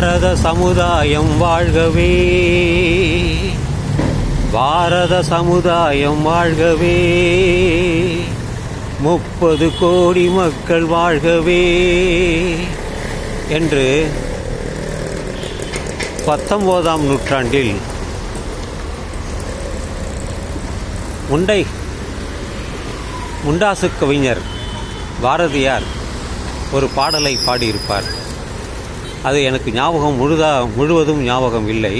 பாரத சமுதாயம் வாழ்கவே, பாரத சமுதாயம் வாழ்கவே, 30 கோடி மக்கள் வாழ்கவே என்று 19ஆம் நூற்றாண்டில் முண்டாசு கவிஞர் பாரதியார் ஒரு பாடலை பாடியிருப்பார். அது எனக்கு ஞாபகம் முழுவதும் ஞாபகம் இல்லை.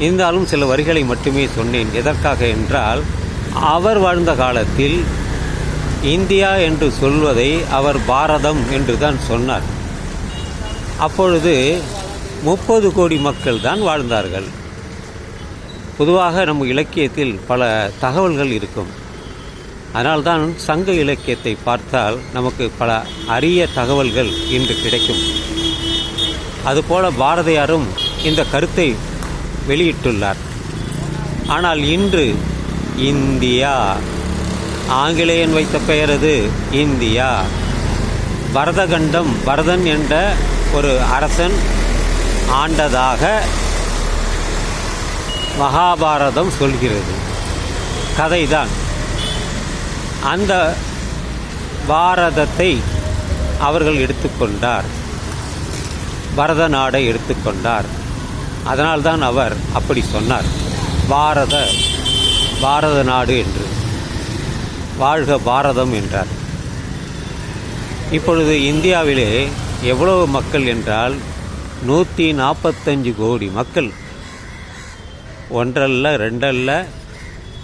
இருந்தாலும் சில வரிகளை மட்டுமே சொன்னேன். எதற்காக என்றால், அவர் வாழ்ந்த காலத்தில் இந்தியா என்று சொல்வதை அவர் பாரதம் என்று தான் சொன்னார். அப்பொழுது 30 கோடி மக்கள் தான் வாழ்ந்தார்கள். பொதுவாக நம்ம இலக்கியத்தில் பல தகவல்கள் இருக்கும். அதனால்தான் சங்க இலக்கியத்தை பார்த்தால் நமக்கு பல அரிய தகவல்கள் இன்று கிடைக்கும். அதுபோல பாரதியாரும் இந்த கருத்தை வெளியிட்டுள்ளார். ஆனால் இன்று இந்தியா, ஆங்கிலேயன் வைத்த பெயர் அது இந்தியா. பரதகண்டம், பரதன் என்ற ஒரு அரசன் ஆண்டதாக மகாபாரதம் சொல்கிறது. கதைதான். அந்த பாரதத்தை அவர்கள் எடுத்துக்கொண்டார், பரத நாடை எடுத்துக்கொண்டார். அதனால்தான் அவர் அப்படி சொன்னார், பாரத நாடு என்று. வாழ்க பாரதம் என்றார். இப்பொழுது இந்தியாவிலே எவ்வளவு மக்கள் என்றால் 145 கோடி மக்கள். ஒன்றல்ல, ரெண்டல்ல,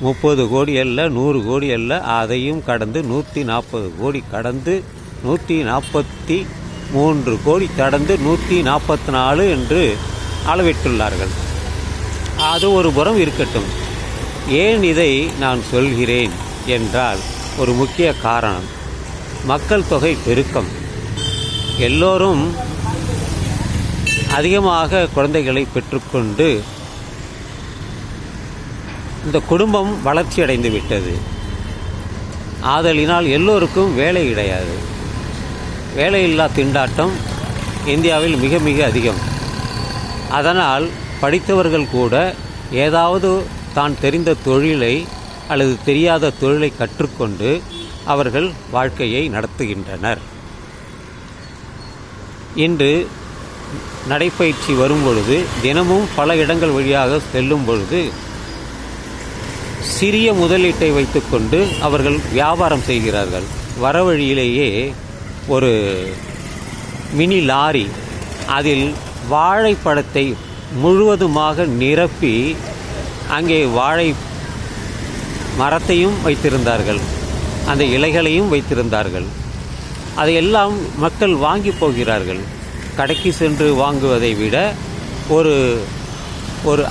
30 கோடி அல்ல, 100 கோடி அல்ல, அதையும் கடந்து 140 கோடி கடந்து 143 கோடி கடந்து 144 என்று அளவிட்டுள்ளார்கள். அது ஒரு புறம் இருக்கட்டும். ஏன் இதை நான் சொல்கிறேன் என்றால், ஒரு முக்கிய காரணம் மக்கள் தொகை பெருக்கம். எல்லோரும் அதிகமாக குழந்தைகளை பெற்றுக்கொண்டு இந்த குடும்பம் வளர்ச்சி அடைந்து விட்டது. ஆதலினால் எல்லோருக்கும் வேலை கிடையாது. வேலையில்லா திண்டாட்டம் இந்தியாவில் மிக மிக அதிகம். அதனால் படித்தவர்கள் கூட ஏதாவது தான் தெரிந்த தொழிலை அல்லது தெரியாத தொழிலை கற்றுக்கொண்டு அவர்கள் வாழ்க்கையை நடத்துகின்றனர். இன்று நடைப்பயிற்சி வரும் பொழுது, தினமும் பல இடங்கள் வழியாக செல்லும் பொழுது, சிறிய முதலீட்டை வைத்துக்கொண்டு அவர்கள் வியாபாரம் செய்கிறார்கள். வரவழியிலேயே ஒரு மினி லாரி, அதில் வாழைப்பழத்தை முழுவதுமாக நிரப்பி அங்கே வாழை மரத்தையும் வைத்திருந்தார்கள், அந்த இலைகளையும் வைத்திருந்தார்கள். அதையெல்லாம் மக்கள் வாங்கி போகிறார்கள். கடைக்கு சென்று வாங்குவதை விட ஒரு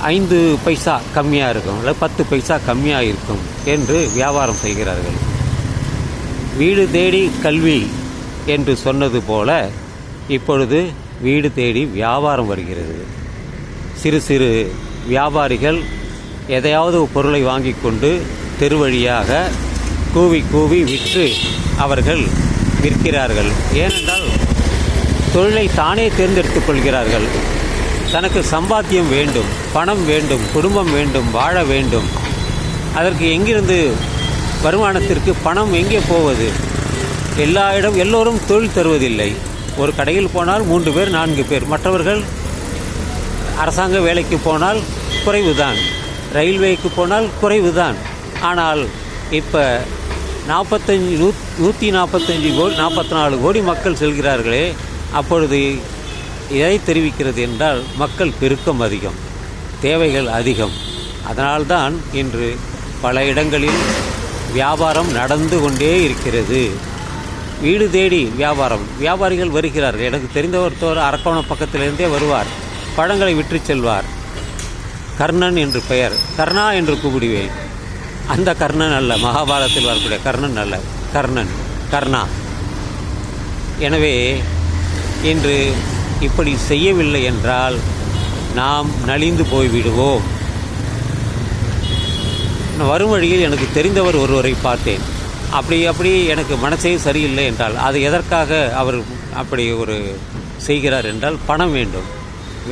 5 பைசா கம்மியாக இருக்கும், இல்லை 10 பைசா கம்மியாக இருக்கும் என்று வியாபாரம் செய்கிறார்கள். வீடு தேடி கல்வி என்று சொன்னது போல இப்பொழுது வீடு தேடி வியாபாரம் வருகிறது. சிறு சிறு வியாபாரிகள் எதையாவது பொருளை வாங்கி கொண்டு தெரு வழியாக கூவி கூவி விற்று அவர்கள் விற்கிறார்கள். ஏனென்றால் தொழிலை தானே தேர்ந்தெடுத்துக் கொள்கிறார்கள். தனக்கு சம்பாத்தியம் வேண்டும், பணம் வேண்டும், குடும்பம் வேண்டும், வாழ வேண்டும். அதற்கு எங்கிருந்து வருமானத்திற்கு பணம் எங்கே போவது? எல்லோரும் தொழில் தருவதில்லை. ஒரு கடையில் போனால் 3 பேர் 4 பேர், மற்றவர்கள் அரசாங்க வேலைக்கு போனால் குறைவுதான், ரயில்வேக்கு போனால் குறைவுதான். ஆனால் இப்போ 144 கோடி மக்கள் செல்கிறார்களே, அப்பொழுது எதை தெரிவிக்கிறது என்றால், மக்கள் பெருக்கம் அதிகம், தேவைகள் அதிகம். அதனால்தான் இன்று பல இடங்களில் வியாபாரம் நடந்து கொண்டே இருக்கிறது. வீடு தேடி வியாபாரிகள் வருகிறார்கள். எனக்கு தெரிந்த ஒருத்தர் அரக்கோணம் பக்கத்திலிருந்தே வருவார், பழங்களை விற்று செல்வார். கர்ணன் என்று பெயர், கர்ணா என்று கூப்பிடுவேன். அந்த கர்ணன் அல்ல, மகாபாரதத்தில் வரக்கூடிய கர்ணன் அல்ல, கர்ணா. எனவே இன்று இப்படி செய்யவில்லை என்றால் நாம் நலிந்து போய்விடுவோம். வரும் வழியில் எனக்கு தெரிந்தவர் ஒருவரை பார்த்தேன். அப்படி எனக்கு மனசே சரியில்லை என்றால், அது எதற்காக அவர் அப்படி ஒரு செய்கிறார் என்றால், பணம் வேண்டும்.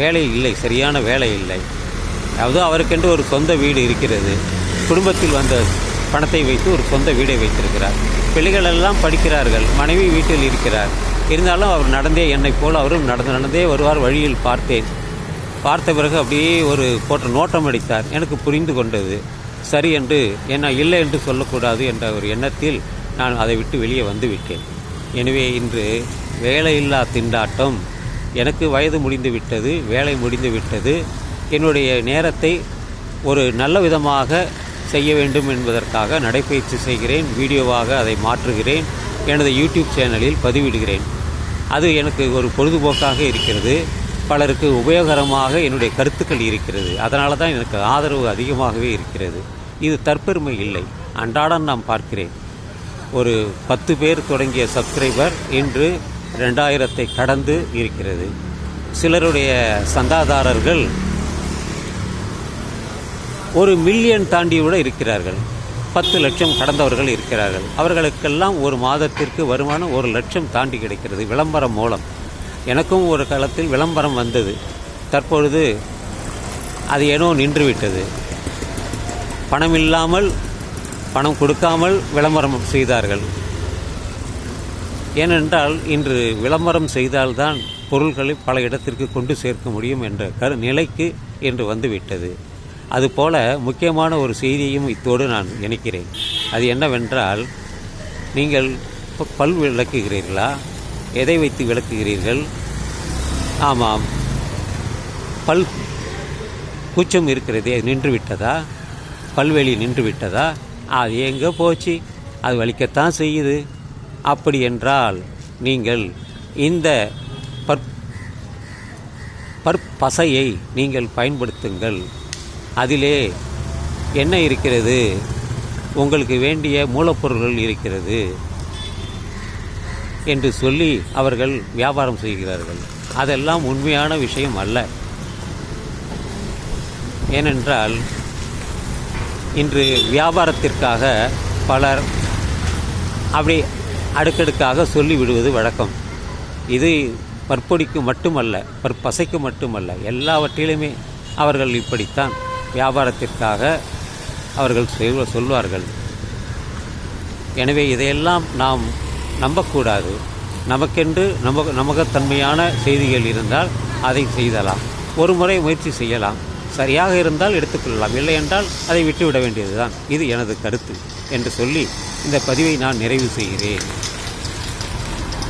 வேலை இல்லை, சரியான வேலை இல்லை. அதாவது அவருக்கென்று ஒரு சொந்த வீடு இருக்கிறது. குடும்பத்தில் வந்த பணத்தை வைத்து ஒரு சொந்த வீடை வைத்திருக்கிறார். பிள்ளைகள் எல்லாம் படிக்கிறார்கள், மனைவி வீட்டில் இருக்கிறார். இருந்தாலும் அவர் நடந்தே என்னைப் போல் அவரும் நடந்தே வருவார். வழியில் பார்த்தேன். பார்த்த பிறகு அப்படியே ஒரு நோட்டம் அடித்தார். எனக்கு புரிந்து கொண்டது. சரி என்று என்ன இல்லை என்று சொல்லக்கூடாது என்ற ஒரு எண்ணத்தில் நான் அதை விட்டு வெளியே வந்து விட்டேன். எனவே இன்று வேலையில்லா திண்டாட்டம். எனக்கு வயது முடிந்து விட்டது, வேலை முடிந்து விட்டது. என்னுடைய நேரத்தை ஒரு நல்ல விதமாக செய்ய வேண்டும் என்பதற்காக நடைப்பயிற்சி செய்கிறேன். வீடியோவாக அதை மாற்றுகிறேன். எனது யூடியூப் சேனலில் பதிவிடுகிறேன். அது எனக்கு ஒரு பொழுதுபோக்காக இருக்கிறது. பலருக்கு உபயோகரமாக என்னுடைய கருத்துக்கள் இருக்கிறது. அதனால தான் எனக்கு ஆதரவு அதிகமாகவே இருக்கிறது. இது தற்பெருமை இல்லை. அன்றாடம் நான் பார்க்கிறேன். ஒரு 10 பேர் தொடங்கிய சப்ஸ்கிரைபர் இன்று 2000 கடந்து இருக்கிறது. சிலருடைய சந்தாதாரர்கள் 1 மில்லியன் தாண்டியோடு இருக்கிறார்கள். 10 லட்சம் கடந்தவர்கள் இருக்கிறார்கள். அவர்களுக்கெல்லாம் ஒரு மாதத்திற்கு வருமானம் 1 லட்சம் தாண்டி கிடைக்கிறது விளம்பரம் மூலம். எனக்கும் ஒரு காலத்தில் விளம்பரம் வந்தது. தற்பொழுது அது ஏனோ நின்றுவிட்டது. பணம் இல்லாமல், பணம் கொடுக்காமல் விளம்பரம் செய்தார்கள். ஏனென்றால் இன்று விளம்பரம் செய்தால்தான் பொருள்களை பல இடத்திற்கு கொண்டு சேர்க்க முடியும் என்ற நிலைக்கு இன்று வந்துவிட்டது. அதுபோல முக்கியமான ஒரு செய்தியையும் இத்தோடு நான் நினைக்கிறேன். அது என்னவென்றால், நீங்கள் பல் விளக்குகிறீர்களா? எதை வைத்து விளக்குகிறீர்கள்? ஆமாம், பல் கூச்சம் இருக்கிறதே, நின்று விட்டதா? பல்வெளி நின்று விட்டதா? அது எங்கே போச்சு? அது வலிக்கத்தான் செய்யுது. அப்படி என்றால் நீங்கள் இந்த பற்பசையை நீங்கள் பயன்படுத்துங்கள். அதிலே என்ன இருக்கிறது? உங்களுக்கு வேண்டிய மூலப்பொருள்கள் இருக்கிறது என்று சொல்லி அவர்கள் வியாபாரம் செய்கிறார்கள். அதெல்லாம் உண்மையான விஷயம் அல்ல. ஏனென்றால் இன்று வியாபாரத்திற்காக பலர் அப்படி அடுக்கடுக்காக சொல்லிவிடுவது வழக்கம். இது பற்பொடிக்கு மட்டுமல்ல, பற்பசைக்கு மட்டுமல்ல, எல்லாவற்றிலுமே அவர்கள் இப்படித்தான் வியாபாரத்திற்காக அவர்கள் சொல்வார்கள். எனவே இதையெல்லாம் நாம் நம்பக்கூடாது. நமக்கென்று நம்பகத்தன்மையான செய்திகள் இருந்தால் அதை செய்தலாம். ஒரு முறை முயற்சி செய்யலாம். சரியாக இருந்தால் எடுத்துக்கொள்ளலாம், இல்லை என்றால் அதை விட்டுவிட வேண்டியதுதான். இது எனது கருத்து என்று சொல்லி இந்த பதிவை நான் நிறைவு செய்கிறேன்.